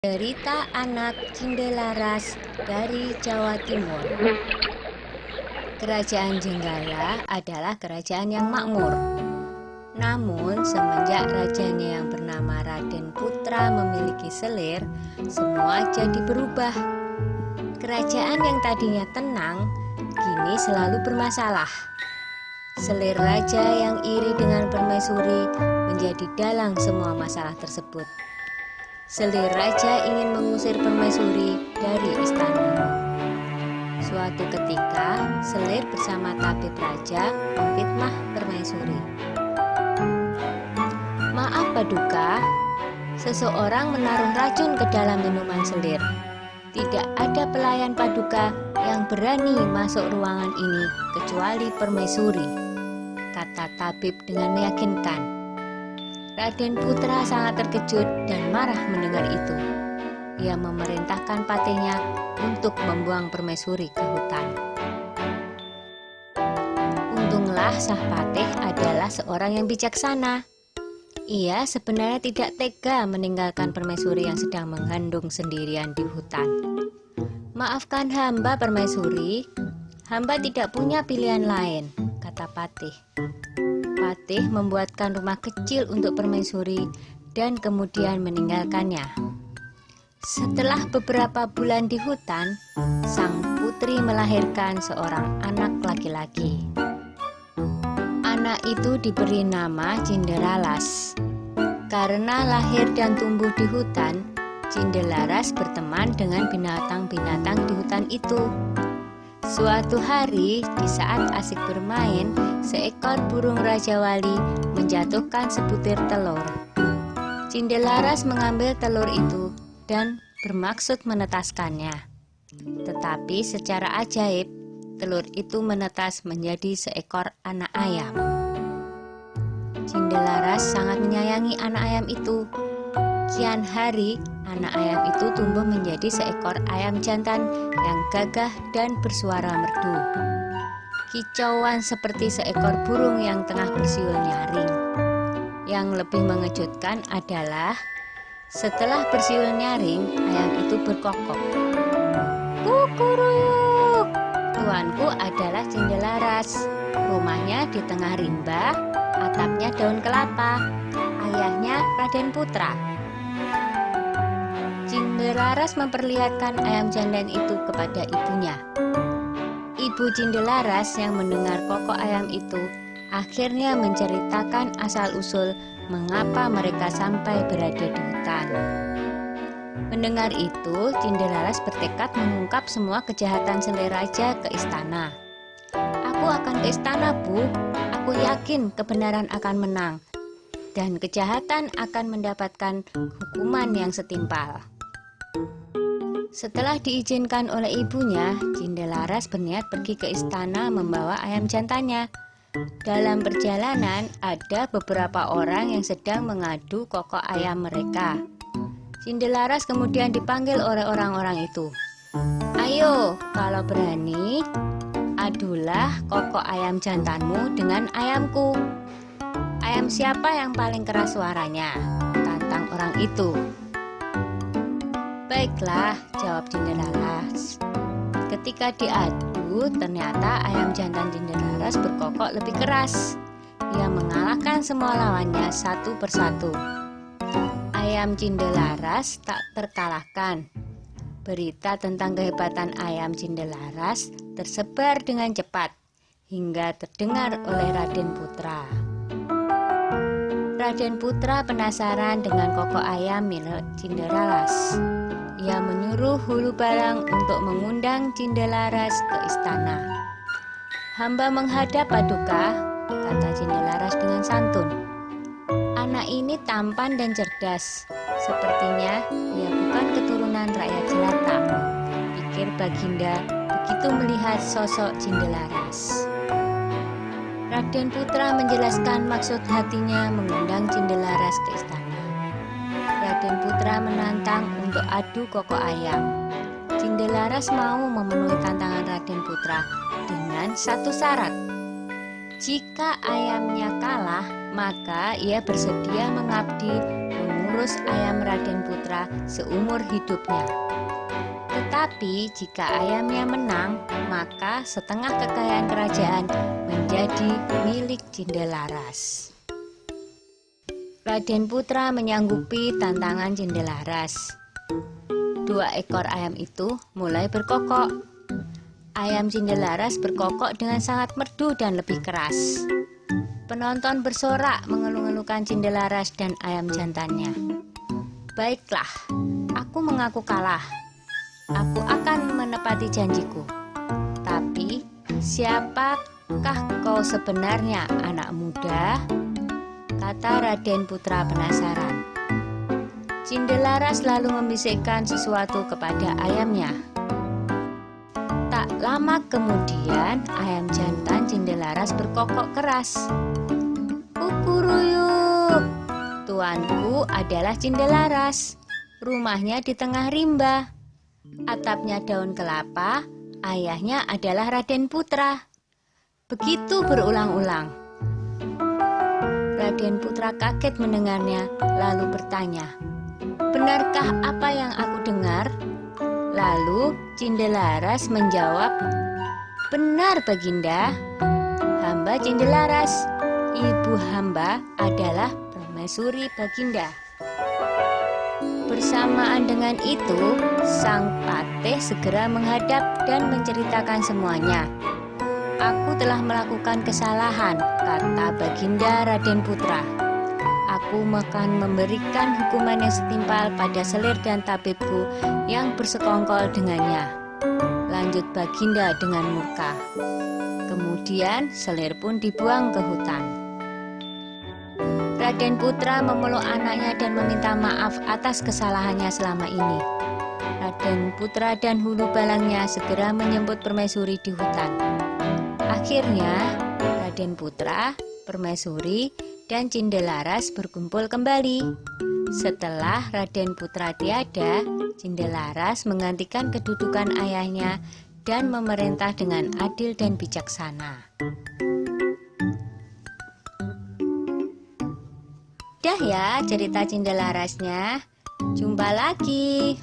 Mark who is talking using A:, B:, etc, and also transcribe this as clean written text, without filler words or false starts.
A: Cerita anak Cindelaras dari Jawa Timur. Kerajaan Jenggala adalah kerajaan yang makmur. Namun semenjak rajanya yang bernama Raden Putra memiliki selir, semua jadi berubah. Kerajaan yang tadinya tenang, kini selalu bermasalah. Selir raja yang iri dengan permaisuri menjadi dalang semua masalah tersebut. Selir raja ingin mengusir permaisuri dari istana. Suatu ketika, selir bersama tabib raja memfitnah permaisuri. Maaf Paduka, seseorang menaruh racun ke dalam minuman selir. Tidak ada pelayan Paduka yang berani masuk ruangan ini kecuali permaisuri, kata tabib dengan meyakinkan. Raden Putra sangat terkejut dan marah mendengar itu. Ia memerintahkan patihnya untuk membuang permaisuri ke hutan. Untunglah Sang Patih adalah seorang yang bijaksana. Ia sebenarnya tidak tega meninggalkan permaisuri yang sedang mengandung sendirian di hutan. Maafkan hamba permaisuri, hamba tidak punya pilihan lain, kata patih. Patih membuatkan rumah kecil untuk permaisuri dan kemudian meninggalkannya. Setelah beberapa bulan di hutan, sang putri melahirkan seorang anak laki-laki. Anak itu diberi nama Cinderalas. Karena lahir dan tumbuh di hutan, Cindelaras berteman dengan binatang-binatang di hutan itu. Suatu hari, di saat asik bermain, seekor burung Raja Wali menjatuhkan sebutir telur. Cindelaras mengambil telur itu dan bermaksud menetaskannya. Tetapi secara ajaib, telur itu menetas menjadi seekor anak ayam. Cindelaras sangat menyayangi anak ayam itu. Kian hari, anak ayam itu tumbuh menjadi seekor ayam jantan yang gagah dan bersuara merdu. Kicauan seperti seekor burung yang tengah bersiul nyaring. Yang lebih mengejutkan adalah setelah bersiul nyaring, ayam itu berkokok. Kukuruyuk! Tuanku adalah Cindelaras. Rumahnya di tengah rimba, atapnya daun kelapa. Ayahnya Raden Putra. Cindelaras memperlihatkan ayam jantan itu kepada ibunya. Ibu Cindelaras yang mendengar kokok ayam itu akhirnya menceritakan asal-usul mengapa mereka sampai berada di hutan. Mendengar itu, Cindelaras bertekad mengungkap semua kejahatan selir raja ke istana. Aku akan ke istana, Bu. Aku yakin kebenaran akan menang dan kejahatan akan mendapatkan hukuman yang setimpal. Setelah diizinkan oleh ibunya, Cindelaras berniat pergi ke istana membawa ayam jantannya. Dalam perjalanan, ada beberapa orang yang sedang mengadu kokok ayam mereka. Cindelaras kemudian dipanggil oleh orang-orang itu. Ayo, kalau berani, adulah kokok ayam jantanmu dengan ayamku. Ayam siapa yang paling keras suaranya? Tantang orang itu. Baiklah, jawab Cindelaras. Ketika diadu, ternyata ayam jantan Cindelaras berkokok lebih keras. Ia mengalahkan semua lawannya satu persatu. Ayam Cindelaras tak terkalahkan. Berita tentang kehebatan ayam Cindelaras tersebar dengan cepat hingga terdengar oleh Raden Putra. Raden Putra penasaran dengan kokok ayam milik Cindelaras. Ia menyuruh Hulu Balang untuk mengundang Cindelaras ke istana. Hamba menghadap Paduka, kata Cindelaras dengan santun. Anak ini tampan dan cerdas. Sepertinya ia bukan keturunan rakyat jelata, pikir Baginda begitu melihat sosok Cindelaras. Raden Putra menjelaskan maksud hatinya mengundang Cindelaras ke istana. Raden Putra menantang untuk adu kokok ayam. Cindelaras mau memenuhi tantangan Raden Putra dengan satu syarat. Jika ayamnya kalah, maka ia bersedia mengabdi mengurus ayam Raden Putra seumur hidupnya. Tetapi jika ayamnya menang, maka setengah kekayaan kerajaan menjadi milik Cindelaras. Raden Putra menyanggupi tantangan Cindelaras. 2 ekor ayam itu mulai berkokok. Ayam Cindelaras berkokok dengan sangat merdu dan lebih keras. Penonton bersorak mengeluh-elukan Cindelaras dan ayam jantannya. Baiklah, aku mengaku kalah. Aku akan menepati janjiku. Tapi, siapakah kau sebenarnya, anak muda? Kata Raden Putra penasaran. Cindelaras lalu membisikkan sesuatu kepada ayamnya. Tak lama kemudian, ayam jantan Cindelaras berkokok keras. Kukuruyuk, tuanku adalah Cindelaras. Rumahnya di tengah rimba. Atapnya daun kelapa, ayahnya adalah Raden Putra. Begitu berulang-ulang. Raden Putra kaget mendengarnya, lalu bertanya, "Benarkah apa yang aku dengar?" Lalu Cindelaras menjawab, "Benar, Baginda. Hamba Cindelaras, ibu hamba adalah permaisuri Baginda." Bersamaan dengan itu, sang patih segera menghadap dan menceritakan semuanya. "Aku telah melakukan kesalahan," kata Baginda Raden Putra. "Aku akan memberikan hukuman yang setimpal pada selir dan tabibku yang bersekongkol dengannya," lanjut Baginda dengan murka. Kemudian selir pun dibuang ke hutan. Raden Putra memeluk anaknya dan meminta maaf atas kesalahannya selama ini. Raden Putra dan hulu balangnya segera menyambut permaisuri di hutan. Akhirnya Raden Putra, permaisuri, dan Cindelaras berkumpul kembali. Setelah Raden Putra tiada, Cindelaras menggantikan kedudukan ayahnya dan memerintah dengan adil dan bijaksana. Dah ya cerita Cindelarasnya. Jumpa lagi.